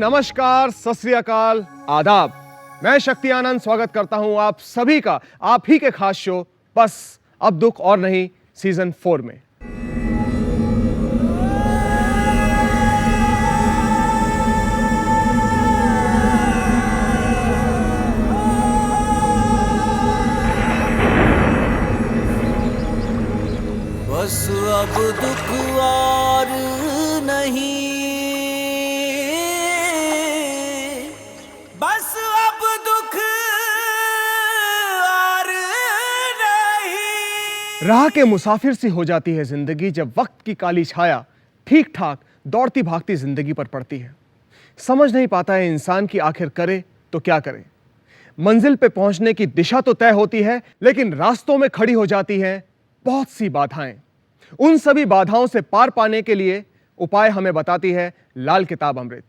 नमस्कार, सत श्री अकाल, आदाब। मैं शक्ति आनंद स्वागत करता हूं आप सभी का आप ही के खास शो बस अब दुख और नहीं सीजन 4 में। बस अब दुख और नहीं, बस अब दुख और नहीं। राह के मुसाफिर सी हो जाती है जिंदगी जब वक्त की काली छाया ठीक ठाक दौड़ती भागती जिंदगी पर पड़ती है। समझ नहीं पाता है इंसान की आखिर करे तो क्या करे। मंजिल पे पहुंचने की दिशा तो तय होती है, लेकिन रास्तों में खड़ी हो जाती हैं बहुत सी बाधाएं। उन सभी बाधाओं से पार पाने के लिए उपाय हमें बताती है लाल किताब अमृत।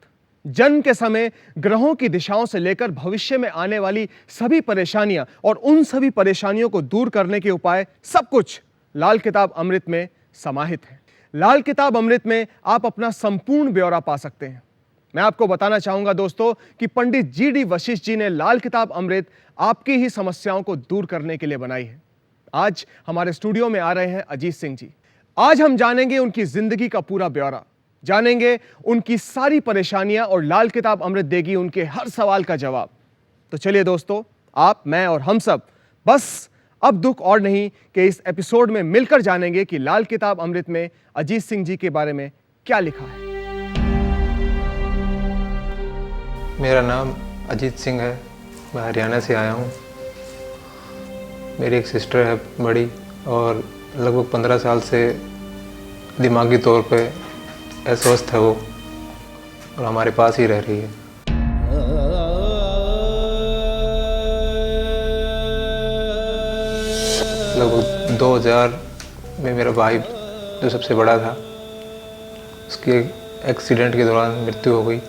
जन्म के समय ग्रहों की दिशाओं से लेकर भविष्य में आने वाली सभी परेशानियां और उन सभी परेशानियों को दूर करने के उपाय, सब कुछ लाल किताब अमृत में समाहित है। लाल किताब अमृत में आप अपना संपूर्ण ब्यौरा पा सकते हैं। मैं आपको बताना चाहूंगा दोस्तों कि पंडित जी.डी. वशिष्ठ जी ने लाल किताब अमृत आपकी ही समस्याओं को दूर करने के लिए बनाई है। आज हमारे स्टूडियो में आ रहे हैं अजीत सिंह जी। आज हम जानेंगे उनकी जिंदगी का पूरा ब्यौरा, जानेंगे उनकी सारी परेशानियां और लाल किताब अमृत देगी उनके हर सवाल का जवाब। तो चलिए दोस्तों, आप, मैं और हम सब बस अब दुख और नहीं के इस एपिसोड में मिलकर जानेंगे कि लाल किताब अमृत में अजीत सिंह जी के बारे में क्या लिखा है। मेरा नाम अजीत सिंह है। मैं हरियाणा से आया हूँ। मेरी एक सिस्टर है बड़ी, और लगभग 15 साल से दिमागी तौर पे अस्वस्थ है वो, और हमारे पास ही रह रही है। लगभग 2000 में मेरा भाई जो सबसे बड़ा था, उसके एक्सीडेंट के दौरान मृत्यु हो गई।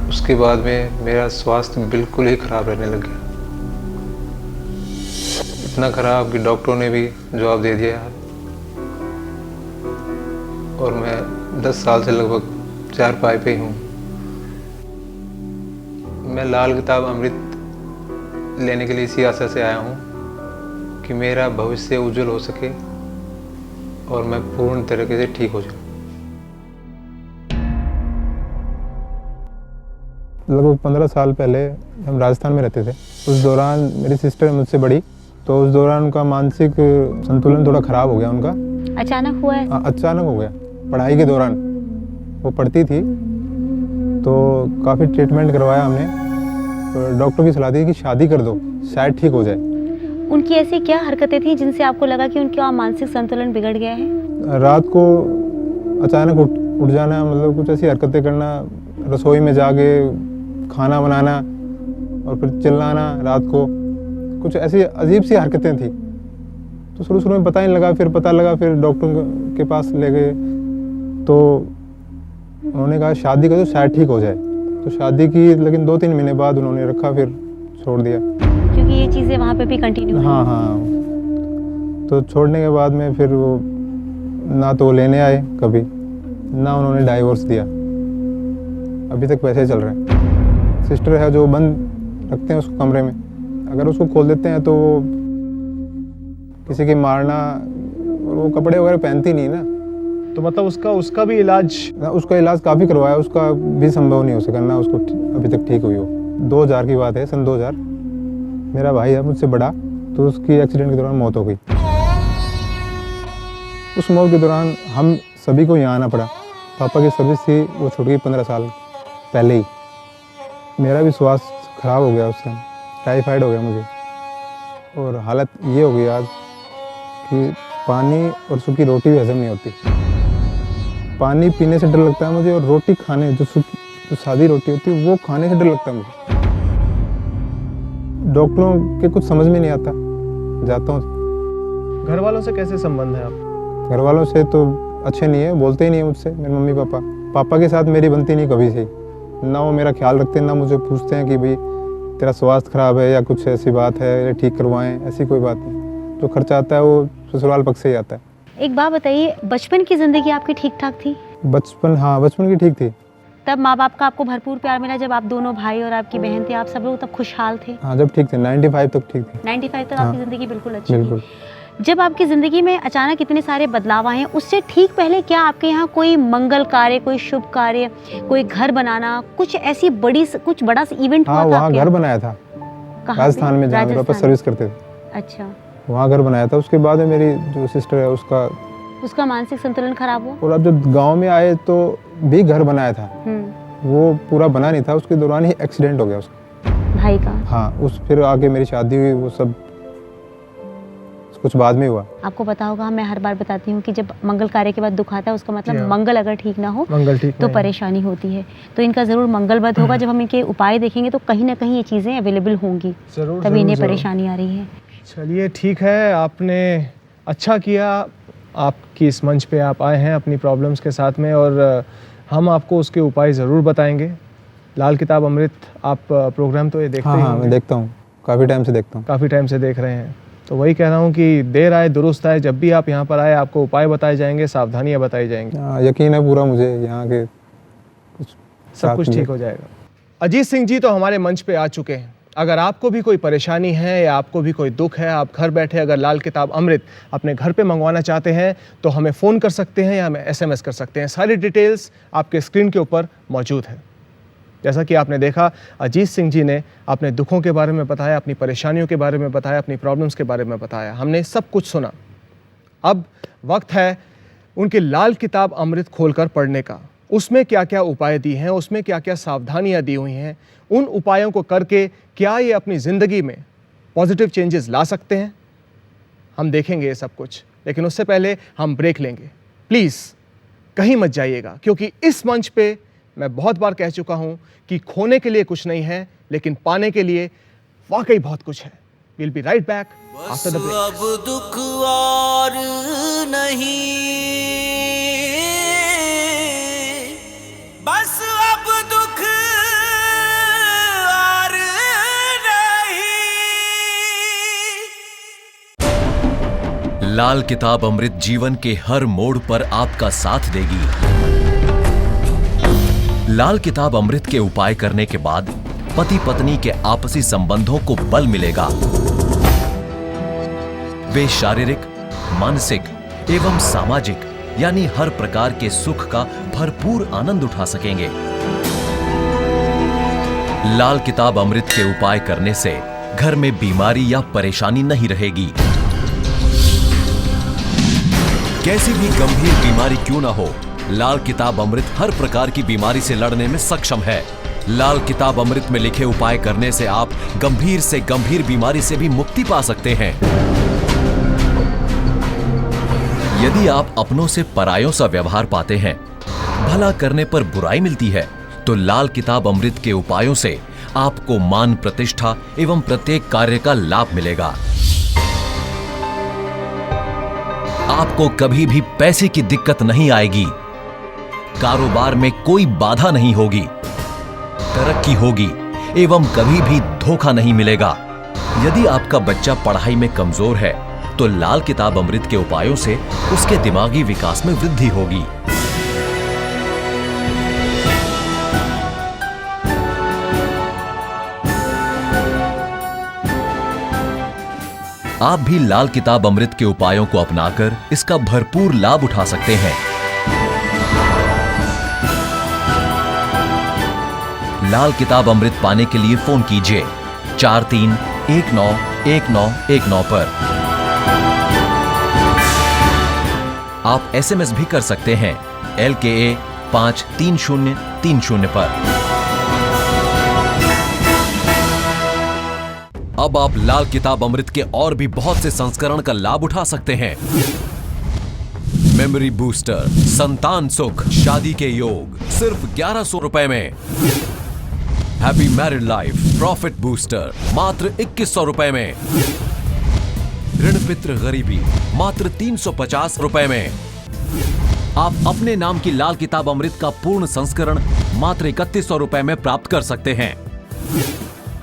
उसके बाद में मेरा स्वास्थ्य बिल्कुल ही ख़राब रहने लग गया, इतना ख़राब कि डॉक्टरों ने भी जवाब दे दिया। और मैं 10 साल से लगभग चारपाई पे ही हूँ। मैं लाल किताब अमृत लेने के लिए इसी आशा से आया हूँ कि मेरा भविष्य उज्जवल हो सके और मैं पूर्ण तरीके से ठीक हो जाऊँ। लगभग 15 साल पहले हम राजस्थान में रहते थे। उस दौरान मेरी सिस्टर मुझसे बड़ी, तो उस दौरान उनका मानसिक संतुलन थोड़ा ख़राब हो गया उनका। अचानक हुआ है? अचानक हो गया। पढ़ाई के दौरान वो पढ़ती थी, तो काफ़ी ट्रीटमेंट करवाया हमने। तो डॉक्टर की सलाह दी कि शादी कर दो, शायद ठीक हो जाए। उनकी ऐसी क्या हरकतें थी जिनसे आपको लगा कि उनका मानसिक संतुलन बिगड़ गया है? रात को अचानक उठ जाना, मतलब कुछ ऐसी हरकतें करना, रसोई में जाके खाना बनाना और फिर चिल्लाना रात को, कुछ ऐसी अजीब सी हरकतें थी। तो शुरू में पता नहीं लगा, फिर पता लगा, फिर डॉक्टर के पास ले गए तो उन्होंने कहा शादी कर दो, शायद ठीक हो जाए। तो शादी की, लेकिन 2-3 महीने बाद उन्होंने रखा, फिर छोड़ दिया, क्योंकि ये चीज़ें वहाँ पे भी कंटिन्यू। हाँ। तो छोड़ने के बाद में फिर वो ना तो लेने आए कभी, ना उन्होंने डाइवोर्स दिया। अभी तक वैसे ही चल रहा है। सिस्टर है जो बंद रखते हैं उसको कमरे में, अगर उसको खोल देते हैं तो किसी की मारना, और वो कपड़े वगैरह पहनती नहीं ना। तो मतलब उसका भी इलाज? उसका इलाज काफ़ी करवाया, उसका भी संभव नहीं हो सका ना उसको अभी तक ठीक हुई हो। 2000 की बात है, सन 2000। मेरा भाई है मुझसे बड़ा, तो उसकी एक्सीडेंट के दौरान मौत हो गई। उस मौत के दौरान हम सभी को यहाँ आना पड़ा। पापा की सर्विस थी, वो छूट गई 15 साल पहले ही। मेरा भी स्वास्थ्य खराब हो गया, उससे टाइफाइड हो गया मुझे, और हालत ये हो गई आज कि पानी और सूखी रोटी भी हजम नहीं होती। पानी पीने से डर लगता है मुझे, और रोटी खाने, जो सादी रोटी होती है वो खाने से डर लगता है मुझे। डॉक्टरों के कुछ समझ में नहीं आता। जाता हूँ। घर वालों से कैसे संबंध है आप? घर वालों से तो अच्छे नहीं है, बोलते ही नहीं है मुझसे। मेरे मम्मी पापा के साथ मेरी बनती नहीं कभी से, ना वो मेरा ख्याल रखते हैं, ना मुझे पूछते हैं कि भाई तेरा स्वास्थ्य खराब है या कुछ ऐसी बात है, या ठीक करवाएं। ऐसी कोई बात नहीं। जो खर्चा आता है वो ससुराल पक्ष से ही आता है। एक बात बताइए, बचपन की ज़िंदगी आपकी ठीक ठाक थी? बचपन, हाँ बचपन की ठीक थी। तब माँ बाप का आपको भरपूर प्यार मिला जब आप दोनों भाई और आपकी बहन थे, आप सब लोग तब खुशहाल थे? हाँ, जब ठीक थे, 95 तक ठीक थे। 95 तक हाँ, आपकी ज़िंदगी बिल्कुल अच्छी बिल्कुल। थी। जब आपकी ज़िंदगी में अचानक इतने सारे बदलाव आए हैं, उससे ठीक पहले क्या आपके यहाँ कोई मंगल कार्य, कोई शुभ कार्य, कोई घर बनाना, कुछ ऐसी कुछ बड़ा इवेंट हुआ हाँ, था वहाँ आपके घर यहाँ? बनाया था कहाँ पे? राजस्थान में, जहाँ मेरे पापा राजस्थान। सर्विस करते थे, अच्छा, वहाँ घर बनाया था। उसके बाद में मेरी जो सिस्टर है उसका मानसिक संतुलन खराब हुआ? और अब जब गांव में आए तो भी घर बनाया था, हम्म, वो पूरा बना नहीं था, उसके दौरान ही एक्सीडेंट हो गया उसका। भाई का? हाँ, फिर आगे मेरी शादी हुई, वो सब कुछ बाद में हुआ। आपको पता होगा, मैं हर बार बताती हूँ कि जब मंगल कार्य के बाद दुख आता है, उसका मतलब जी हाँ। मंगल अगर ठीक ना हो मंगल ठीक तो नहीं है। परेशानी होती है। तो इनका ज़रूर मंगलवध होगा। जब हम इनके उपाय देखेंगे तो कहीं ना कहीं ये चीज़ें अवेलेबल होंगी, जरूर, तभी इन्हें जरूर। परेशानी आ रही है। चलिए ठीक है, आपने अच्छा किया, आपकी इस मंच पे आप आए हैं अपनी प्रॉब्लम्स के साथ में, और हम आपको उसके उपाय ज़रूर बताएंगे। लाल किताब अमृत, आप प्रोग्राम तो ये देखते हाँ ही हाँ, मैं होंगे, देखता हूँ, काफ़ी टाइम से देखता हूँ। काफ़ी टाइम से देख रहे हैं। तो वही कह रहा हूँ कि देर आए दुरुस्त आए, जब भी आप यहाँ पर आए आपको उपाय बताए जाएंगे, सावधानियाँ बताई जाएंगी, हाँ, यकीन है पूरा मुझे यहाँ के सब कुछ ठीक हो जाएगा। अजीत सिंह जी तो हमारे मंच पे आ चुके हैं। अगर आपको भी कोई परेशानी है या आपको भी कोई दुख है, आप घर बैठे अगर लाल किताब अमृत अपने घर पे मंगवाना चाहते हैं तो हमें फ़ोन कर सकते हैं या हमें SMS कर सकते हैं। सारी डिटेल्स आपके स्क्रीन के ऊपर मौजूद है। जैसा कि आपने देखा, अजीत सिंह जी ने अपने दुखों के बारे में बताया, अपनी परेशानियों के बारे में बताया, अपनी प्रॉब्लम्स के बारे में बताया, हमने सब कुछ सुना। अब वक्त है उनकी लाल किताब अमृत खोलकर पढ़ने का। उसमें क्या क्या उपाय दिए हैं, उसमें क्या क्या सावधानियां दी हुई हैं, उन उपायों को करके क्या ये अपनी ज़िंदगी में पॉजिटिव चेंजेस ला सकते हैं, हम देखेंगे ये सब कुछ। लेकिन उससे पहले हम ब्रेक लेंगे। प्लीज़ कहीं मत जाइएगा, क्योंकि इस मंच पे मैं बहुत बार कह चुका हूं कि खोने के लिए कुछ नहीं है, लेकिन पाने के लिए वाकई बहुत कुछ है। Will be right back after the break. अब दुख और नहीं, बस अब दुख और नहीं। लाल किताब अमृत जीवन के हर मोड़ पर आपका साथ देगी। लाल किताब अमृत के उपाय करने के बाद पति पत्नी के आपसी संबंधों को बल मिलेगा। वे शारीरिक, मानसिक एवं सामाजिक यानी हर प्रकार के सुख का भरपूर आनंद उठा सकेंगे। लाल किताब अमृत के उपाय करने से घर में बीमारी या परेशानी नहीं रहेगी। कैसी भी गंभीर बीमारी क्यों ना हो, लाल किताब अमृत हर प्रकार की बीमारी से लड़ने में सक्षम है। लाल किताब अमृत में लिखे उपाय करने से आप गंभीर से गंभीर बीमारी से भी मुक्ति पा सकते हैं। यदि आप अपनों से परायों सा व्यवहार पाते हैं, भला करने पर बुराई मिलती है, तो लाल किताब अमृत के उपायों से आपको मान प्रतिष्ठा एवं प्रत्येक कार्य का लाभ मिलेगा। आपको कभी भी पैसे की दिक्कत नहीं आएगी, कारोबार में कोई बाधा नहीं होगी, तरक्की होगी एवं कभी भी धोखा नहीं मिलेगा। यदि आपका बच्चा पढ़ाई में कमजोर है तो लाल किताब अमृत के उपायों से उसके दिमागी विकास में वृद्धि होगी। आप भी लाल किताब अमृत के उपायों को अपनाकर इसका भरपूर लाभ उठा सकते हैं। लाल किताब अमृत पाने के लिए फोन कीजिए 43191919 पर। आप SMS भी कर सकते हैं LKA 53030 पर। अब आप लाल किताब अमृत के और भी बहुत से संस्करण का लाभ उठा सकते हैं। मेमोरी बूस्टर, संतान सुख, शादी के योग सिर्फ 1100 रुपए में। Happy married life profit booster मात्र 2100 रुपए में। ऋण पित्र गरीबी मात्र 350 रुपए में। आप अपने नाम की लाल किताब अमृत का पूर्ण संस्करण मात्र 3100 रुपए में प्राप्त कर सकते हैं।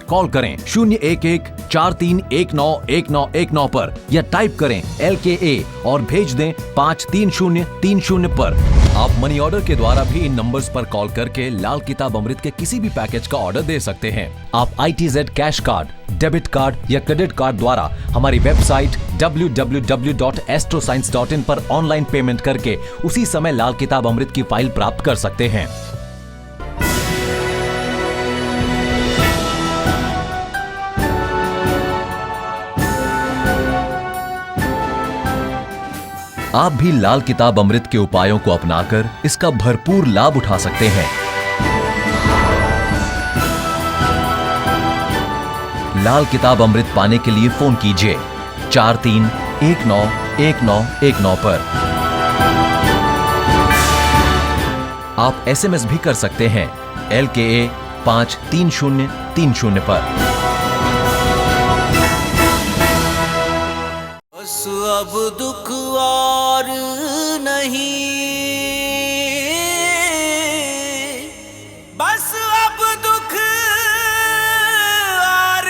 कॉल करें 01143191919 पर या टाइप करें LKA और भेज दें 53030 पर। आप मनी ऑर्डर के द्वारा भी इन नंबर्स पर कॉल करके लाल किताब अमृत के किसी भी पैकेज का ऑर्डर दे सकते हैं। आप ITZ cash card, debit card या क्रेडिट कार्ड द्वारा हमारी वेबसाइट www.astroscience.in पर ऑनलाइन पेमेंट करके उसी समय लाल किताब अमृत की फाइल प्राप्त कर सकते हैं। आप भी लाल किताब अमृत के उपायों को अपनाकर इसका भरपूर लाभ उठा सकते हैं। लाल किताब अमृत पाने के लिए फोन कीजिए 43191919 पर। आप SMS भी कर सकते हैं LKA 53030 पर। बस अब दुख और नहीं, बस अब दुख और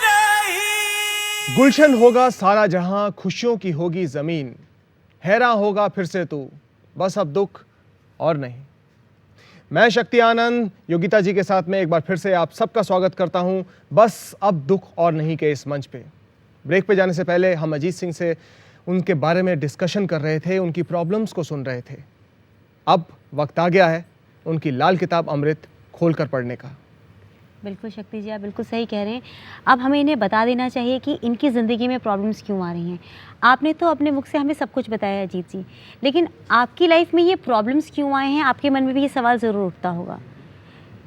नहीं। गुलशन होगा सारा जहां, खुशियों की होगी जमीन, हैरान होगा फिर से तू, बस अब दुख और नहीं। मैं शक्ति आनंद योगिता जी के साथ में एक बार फिर से आप सबका स्वागत करता हूं बस अब दुख और नहीं के इस मंच पे। ब्रेक पे जाने से पहले हम अजीत सिंह से उनके बारे में डिस्कशन कर रहे थे, उनकी प्रॉब्लम्स को सुन रहे थे। अब वक्त आ गया है उनकी लाल किताब अमृत खोल कर पढ़ने का। बिल्कुल शक्ति जी, आप बिल्कुल सही कह रहे हैं। अब हमें इन्हें बता देना चाहिए कि इनकी ज़िंदगी में प्रॉब्लम्स क्यों आ रही हैं। आपने तो अपने मुख से हमें सब कुछ बताया अजीत जी, लेकिन आपकी लाइफ में ये प्रॉब्लम्स क्यों आए हैं, आपके मन में भी ये सवाल ज़रूर उठता होगा।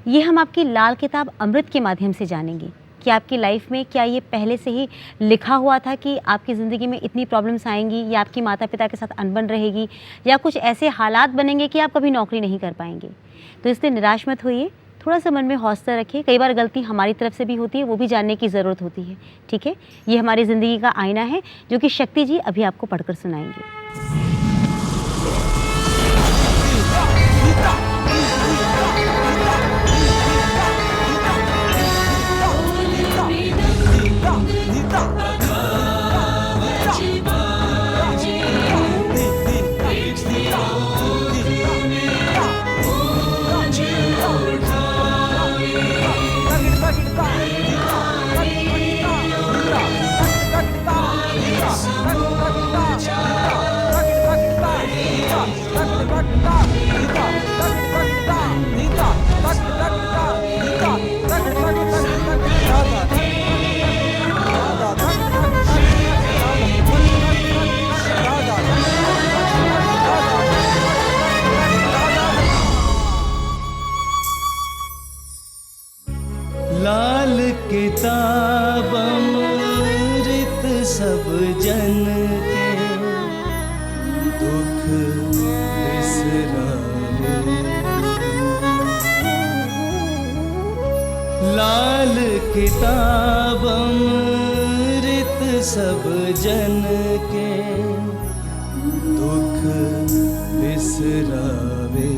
ये हम आपकी लाल किताब अमृत के माध्यम से जानेंगे कि आपकी लाइफ में क्या ये पहले से ही लिखा हुआ था कि आपकी ज़िंदगी में इतनी प्रॉब्लम्स आएंगी, या आपकी माता पिता के साथ अनबन रहेगी, या कुछ ऐसे हालात बनेंगे कि आप कभी नौकरी नहीं कर पाएंगे। तो इसलिए निराश मत होइए, थोड़ा सा मन में हौसला रखिए। कई बार गलती हमारी तरफ से भी होती है, वो भी जानने की ज़रूरत होती है। ठीक है, ये हमारी ज़िंदगी का आईना है जो कि शक्ति जी अभी आपको पढ़कर सुनाएंगे। लाल किताब अमृत सब जन के दुख बिसरावे। लाल किताब अमृत सब जन के दुख बिसरावे।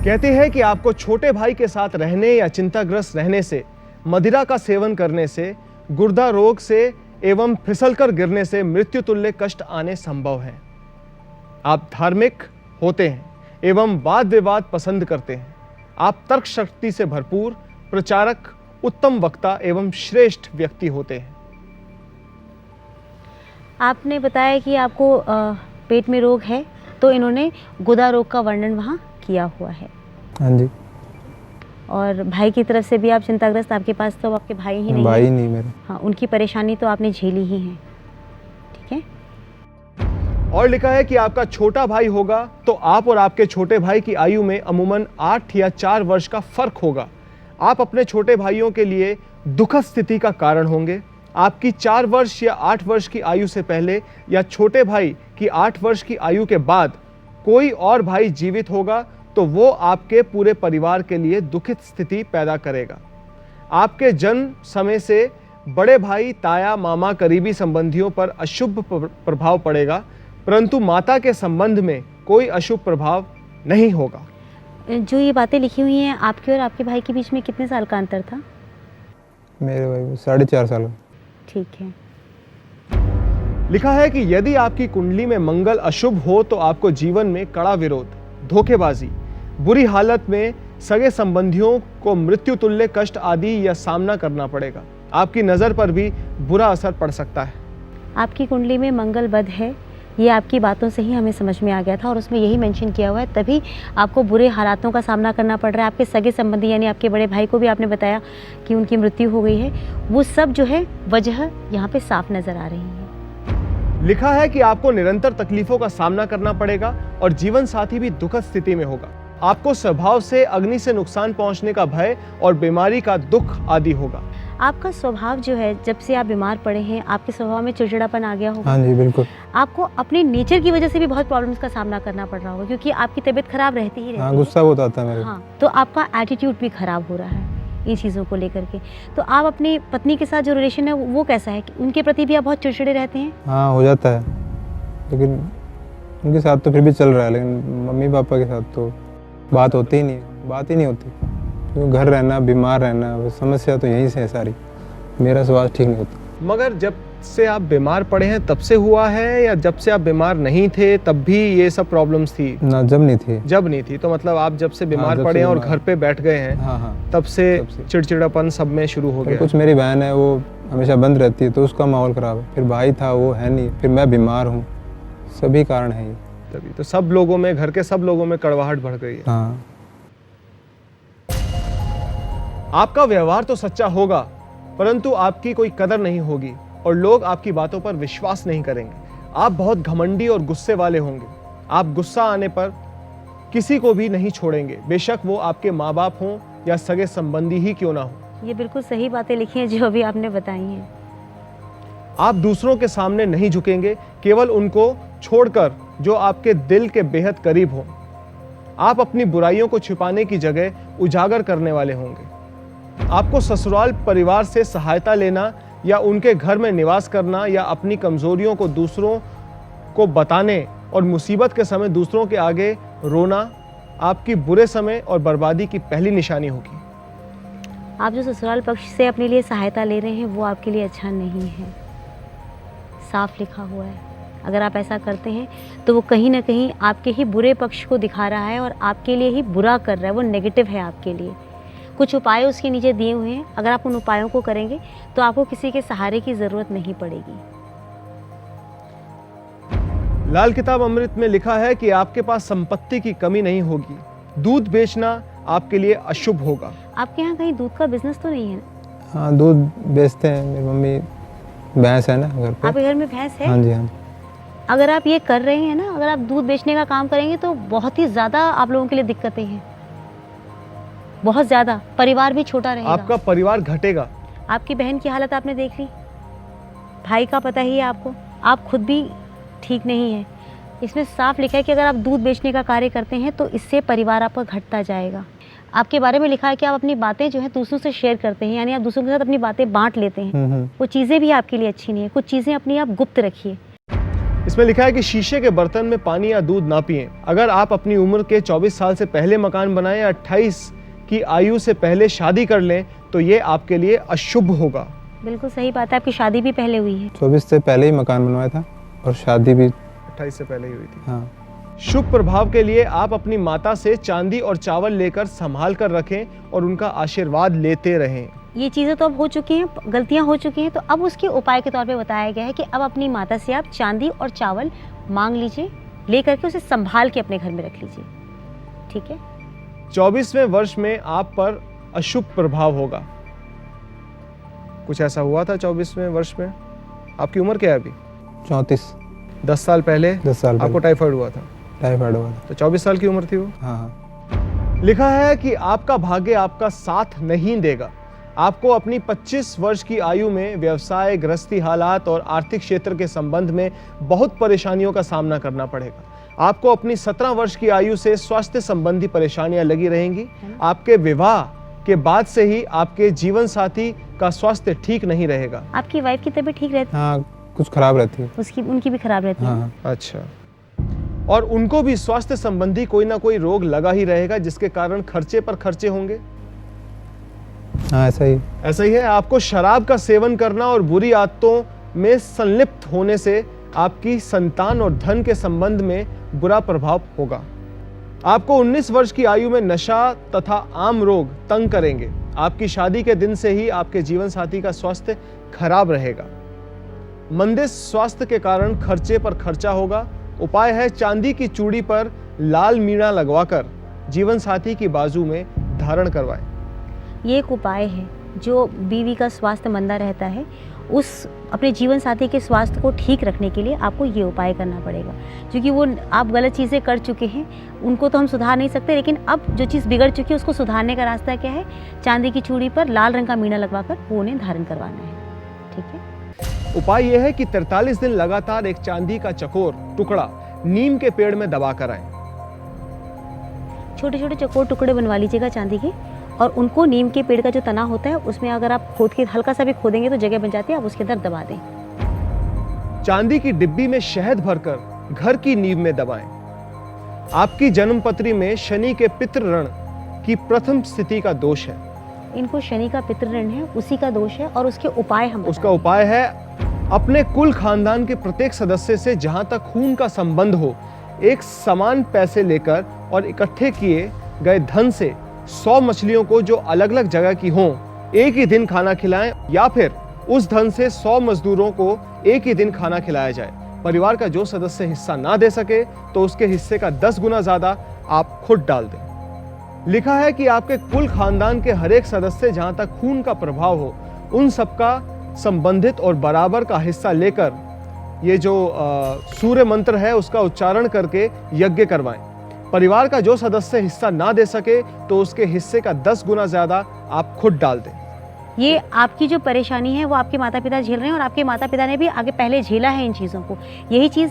कहते हैं कि आपको छोटे भाई के साथ रहने या चिंताग्रस्त रहने से, मदिरा का सेवन करने से, गुर्दा रोग से एवं फिसलकर गिरने से मृत्यु तुल्य कष्ट आने संभव है। आप धार्मिक होते हैं एवं वाद विवाद पसंद करते हैं। आप तर्क शक्ति से भरपूर, प्रचारक, उत्तम वक्ता एवं श्रेष्ठ व्यक्ति होते हैं। आपने बताया कि आपको पेट में रोग है, तो इन्होंने गुर्दा रोग का वर्णन वहाँ किया हुआ है। हाँ जी। और भाई की तरफ से भी आप चिंताग्रस्त, आपके पास तो आपके भाई ही नहीं भाई है। नहीं मेरे। हाँ, उनकी परेशानी तो आपने झेली ही है। ठीक है। और लिखा है कि आपका छोटा भाई होगा तो आप और आपके छोटे भाई की आयु में अमूमन 8 या 4 वर्ष का फर्क होगा। आप अपने छोटे भाइयों के लिए दुखद स्थिति का कारण होंगे। आपकी 4 वर्ष या 8 वर्ष की आयु से पहले या छोटे भाई की 8 वर्ष की आयु के बाद कोई और भाई जीवित होगा तो वो आपके पूरे परिवार के लिए दुखित स्थिति पैदा करेगा। आपके जन्म समय से बड़े भाई, ताया, मामा, करीबी संबंधियों पर अशुभ प्रभाव पड़ेगा, परंतु माता के संबंध में कोई अशुभ प्रभाव नहीं होगा। जो ये बातें लिखी हुई हैं, आपके और आपके भाई के बीच में कितने साल का अंतर था? मेरे भाई 4.5 साल। ठीक है। लिखा है कि यदि आपकी कुंडली में मंगल अशुभ हो तो आपको जीवन में कड़ा विरोध, धोखेबाजी, बुरी हालत में सगे संबंधियों को मृत्यु तुल्य कष्ट आदि या सामना करना पड़ेगा। आपकी नज़र पर भी बुरा असर पड़ सकता है। आपकी कुंडली में मंगल बद है, ये आपकी बातों से ही हमें समझ में आ गया था और उसमें यही मेंशन किया हुआ है, तभी आपको बुरे हालातों का सामना करना पड़ रहा है। आपके सगे संबंधी यानी आपके बड़े भाई को भी आपने बताया कि उनकी मृत्यु हो गई है, वो सब जो है वजह यहाँ पे साफ नज़र आ रही है। लिखा है कि आपको निरंतर तकलीफों का सामना करना पड़ेगा और जीवन साथी भी दुखद स्थिति में होगा। आपको स्वभाव से अग्नि से नुकसान पहुंचने का भय और बीमारी का दुख आदि होगा। आपका स्वभाव जो है, जब से आप बीमार पड़े हैं आपके स्वभाव में चिड़चिड़ापन आ गया होगा। हाँ जी बिल्कुल। आपको अपने नेचर की वजह से भी बहुत प्रॉब्लम्स का सामना करना पड़ रहा होगा, क्योंकि आपकी तबीयत खराब रहती ही रहती हाँ है। गुस्सा बहुत आता है मेरे को। हाँ, तो आपका एटीट्यूड भी खराब हो रहा है इन चीज़ों को लेकर के। तो आप अपनी पत्नी के साथ जो रिलेशन है वो कैसा है, कि उनके प्रति भी आप बहुत चिड़चिड़े रहते हैं? हाँ हो जाता है, लेकिन उनके साथ तो फिर भी चल रहा है, लेकिन मम्मी पापा के साथ तो बात होती ही नहीं, बात ही नहीं होती। क्योंकि घर रहना, बीमार रहना, समस्या तो यहीं से है सारी। मेरा स्वास्थ्य ठीक नहीं होता। मगर जब से आप बीमार पड़े हैं तब से हुआ है या जब से आप बीमार नहीं थे तब भी ये सब प्रॉब्लम्स थी? ना जब नहीं थी। जब नहीं थी तो मतलब आप जब से बीमार जब पड़े से हैं और बीमार। घर पे बैठ गए हैं हाँ हाँ। तब से तब से। चिड़चिड़ापन सब में शुरू हो फिर गया। कुछ मेरी बहन है वो हमेशा बंद रहती है तो उसका माहौल ख़राब है। फिर भाई था वो है नहीं, फिर मैं बीमार हूँ, सभी कारण है ये। तभी तो सब लोगों में, घर के सब लोगों में कड़वाहट बढ़ गई है। हाँ। आपका व्यवहार तो सच्चा होगा परंतु आपकी कोई कदर नहीं होगी और लोग आपकी बातों पर विश्वास नहीं करेंगे। आप बहुत घमंडी और गुस्से वाले होंगे। आप गुस्सा आने पर किसी को भी नहीं छोड़ेंगे, बेशक वो आपके माँ बाप हों या सगे संबंधी ही क्यों ना हो। ये बिल्कुल सही बातें लिखी हैं जो अभी आपने बताई हैं। आप दूसरों के सामने नहीं झुकेंगे, केवल उनको छोड़कर जो आपके दिल के बेहद करीब हों। आप अपनी बुराइयों को छिपाने की जगह उजागर करने वाले होंगे। आपको ससुराल परिवार से सहायता लेना या उनके घर में निवास करना या अपनी कमजोरियों को दूसरों को बताने और मुसीबत के समय दूसरों के आगे रोना आपकी बुरे समय और बर्बादी की पहली निशानी होगी। आप जो ससुराल पक्ष से अपने लिए सहायता ले रहे हैं वो आपके लिए अच्छा नहीं है, साफ लिखा हुआ है। अगर आप ऐसा करते हैं तो वो कहीं ना कहीं आपके ही बुरे पक्ष को दिखा रहा है और आपके लिए ही बुरा कर रहा है, वो नेगेटिव है आपके लिए। कुछ उपाय उसके नीचे दिए हुए हैं, अगर आप उन उपायों को करेंगे तो आपको किसी के सहारे की ज़रूरत नहीं पड़ेगी। लाल किताब अमृत में लिखा है कि आपके पास संपत्ति की कमी नहीं होगी। दूध बेचना आपके लिए अशुभ होगा। आपके यहाँ कहीं दूध का बिजनेस तो नहीं है? हाँ दूध बेचते हैं, मेरी मम्मी भैंस है ना घर पे। आपके घर में भैंस है? हाँ जी हाँ। अगर आप ये कर रहे हैं ना, अगर आप दूध बेचने का काम करेंगे तो बहुत ही ज़्यादा आप लोगों के लिए दिक्कतें हैं, बहुत ज़्यादा। परिवार भी छोटा रहेगा। आपका परिवार घटेगा। आपकी बहन की हालत आपने देख ली, भाई का पता ही है आपको, आप खुद भी ठीक नहीं है। इसमें साफ लिखा है कि अगर आप दूध बेचने का कार्य करते हैं तो इससे परिवार आपका घटता जाएगा। आपके बारे में लिखा है कि आप अपनी बातें जो है दूसरों से शेयर करते हैं, यानी आप दूसरों के साथ अपनी बातें बांट लेते हैं। वो चीज़ें भी आपके लिए अच्छी नहीं है, कुछ चीज़ें अपनी आप गुप्त रखिए। इसमें लिखा है कि शीशे के बर्तन में पानी या दूध ना पिएं। अगर आप अपनी उम्र के 24 साल से पहले मकान बनाएं या 28 की आयु से पहले शादी कर लें तो ये आपके लिए अशुभ होगा। बिल्कुल सही बात है, आपकी शादी भी पहले हुई है। 24 से पहले ही मकान बनवाया था और शादी भी 28 से पहले ही हुई थी। हाँ। शुभ प्रभाव के लिए आप अपनी माता से चांदी और चावल लेकर संभाल कर रखें और उनका आशीर्वाद लेते रहें। ये चीज़ें तो अब हो चुकी हैं, गलतियां हो चुकी हैं, तो अब उसके उपाय के तौर पे बताया गया है कि अब अपनी माता से आप चांदी और चावल मांग लीजिए, ले करके उसे संभाल के अपने घर में रख लीजिए। ठीक है। 24वें वर्ष में आप पर अशुभ प्रभाव होगा। कुछ ऐसा हुआ था 24वें वर्ष में? आपकी उम्र क्या है अभी? 34। 10 साल पहले 10 साल आपको टाइफाइड हुआ था, टाइफाइड हुआ था। तो 24 साल की उम्र थी वो। हाँ हाँ। लिखा है कि आपका भाग्य आपका साथ नहीं देगा। आपको अपनी 25 वर्ष की आयु में व्यवसाय, गृहस्थी हालात और आर्थिक क्षेत्र के संबंध में बहुत परेशानियों का सामना करना पड़ेगा। आपको अपनी 17 वर्ष की आयु से स्वास्थ्य संबंधी परेशानियां लगी रहेंगी। आपके विवाह के बाद से ही आपके जीवन साथी का स्वास्थ्य ठीक नहीं रहेगा। आपकी वाइफ की तबीयत ठीक रहती है? हाँ कुछ खराब रहती है। उनकी भी खराब रहती है। हाँ। अच्छा। और उनको भी स्वास्थ्य संबंधी कोई ना कोई रोग लगा ही रहेगा जिसके कारण खर्चे पर खर्चे होंगे। हाँ ऐसा ही है। आपको शराब का सेवन करना और बुरी आदतों में संलिप्त होने से आपकी संतान और धन के संबंध में बुरा प्रभाव होगा। आपको 19 वर्ष की आयु में नशा तथा आम रोग तंग करेंगे। आपकी शादी के दिन से ही आपके जीवन साथी का स्वास्थ्य खराब रहेगा। मंदे स्वास्थ्य के कारण खर्चे पर खर्चा होगा। उपाय है चांदी की चूड़ी पर लाल मीणा लगवाकर जीवन साथी की बाजू में धारण करवाएं। ये एक उपाय है जो बीवी का स्वास्थ्य मंदा रहता है, उस अपने जीवन साथी के स्वास्थ्य को ठीक रखने के लिए आपको ये उपाय करना पड़ेगा। क्योंकि वो आप गलत चीज़ें कर चुके हैं, उनको तो हम सुधार नहीं सकते, लेकिन अब जो चीज़ बिगड़ चुकी है उसको सुधारने का रास्ता क्या है? चांदी की चूड़ी पर लाल रंग का मीणा लगवाकर वो उन्हें धारण करवाना है। ठीक है। उपाय यह है कि 43 दिन लगातार एक चांदी का चकोर टुकड़ा नीम के पेड़ में दबा कर आए। छोटे छोटे चकोर टुकड़े बनवा लीजिएगा चांदी के, और उनको नीम के पेड़ का जो तना होता है उसमें अगर आप खोद के हल्का सा भी खोदेंगे तो जगह बन जाती है, आप उसके अंदर दबा दें। चांदी की डिब्बी में शहद भरकर घर की नींव में दबाएं। आपकी जन्मपत्री में शनि के पितृ ऋण की प्रथम स्थिति का दोष है। इनको शनि का पितृ ऋण है, उसी का दोष है, और उसके उपाय हम उसका उपाय है अपने कुल खानदान के प्रत्येक सदस्य से जहां तक खून का संबंध हो एक समान पैसे लेकर और इकट्ठे किए गए धन से 100 मछलियों को जो अलग अलग जगह की हों एक ही दिन खाना खिलाएं, या फिर उस धन से 100 मजदूरों को एक ही दिन खाना खिलाया जाए। परिवार का जो सदस्य हिस्सा ना दे सके तो उसके हिस्से का 10 गुना ज्यादा आप खुद डाल दें। लिखा है कि आपके कुल खानदान के हर एक सदस्य जहां तक खून का प्रभाव हो उन सबका संबंधित और बराबर का हिस्सा लेकर ये जो सूर्य मंत्र है उसका उच्चारण करके यज्ञ करवाएं। परिवार का जो सदस्य हिस्सा ना दे सके तो उसके हिस्से का 10 गुना ज्यादा आप खुद डाल दें। ये आपकी जो परेशानी है वो आपके माता पिता झेल रहे हैं, और आपके माता पिता ने भी आगे पहले झेला है इन चीज़ों को। यही चीज़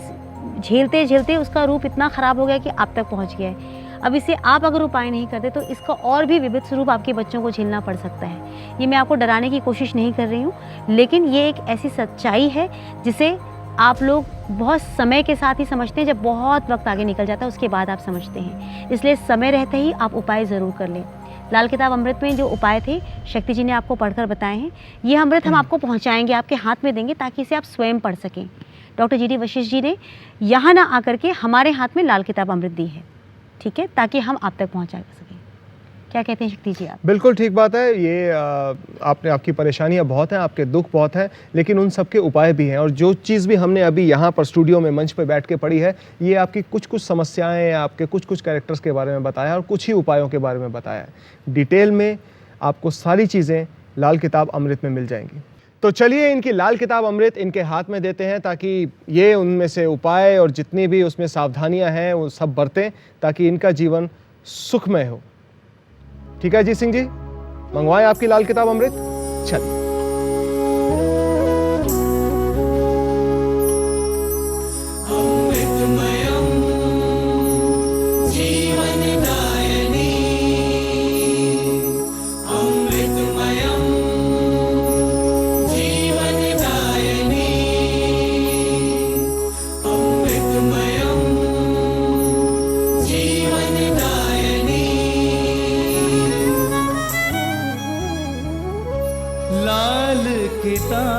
झेलते झेलते उसका रूप इतना ख़राब हो गया कि आप तक पहुंच गया है। अब इसे आप अगर उपाय नहीं करते तो इसका और भी विविध स्वरूप आपके बच्चों को झेलना पड़ सकता है। ये मैं आपको डराने की कोशिश नहीं कर रही हूँ, लेकिन ये एक ऐसी सच्चाई है जिसे आप लोग बहुत समय के साथ ही समझते हैं। जब बहुत वक्त आगे निकल जाता है उसके बाद आप समझते हैं। इसलिए समय रहते ही आप उपाय ज़रूर कर लें। लाल किताब अमृत में जो उपाय थे शक्ति जी ने आपको पढ़कर बताए हैं, ये अमृत हम आपको पहुंचाएंगे, आपके हाथ में देंगे ताकि इसे आप स्वयं पढ़ सकें। Doctor G D Vashishtha ji ने यहाँ ना आकर के हमारे हाथ में लाल किताब अमृत दी है, ठीक है, ताकि हम आप तक पहुँचा सकें। क्या कहते हैं शक्ति जी आप? बिल्कुल ठीक बात है। ये आपकी परेशानियां बहुत हैं, आपके दुख बहुत हैं, लेकिन उन सब के उपाय भी हैं। और जो चीज़ भी हमने अभी यहाँ पर स्टूडियो में मंच पे बैठ के पढ़ी है, ये आपकी कुछ समस्याएं, आपके कुछ कैरेक्टर्स के बारे में बताया और कुछ ही उपायों के बारे में बताया है। डिटेल में आपको सारी चीज़ें लाल किताब अमृत में मिल जाएंगी। तो चलिए इनकी लाल किताब अमृत इनके हाथ में देते हैं ताकि ये उनमें से उपाय और जितनी भी उसमें सावधानियाँ हैं वो सब बरतें ताकि इनका जीवन सुखमय हो। ठीक है जी सिंह जी, मंगवाएं आपकी लाल किताब अमृत। चलिए। लाल किताब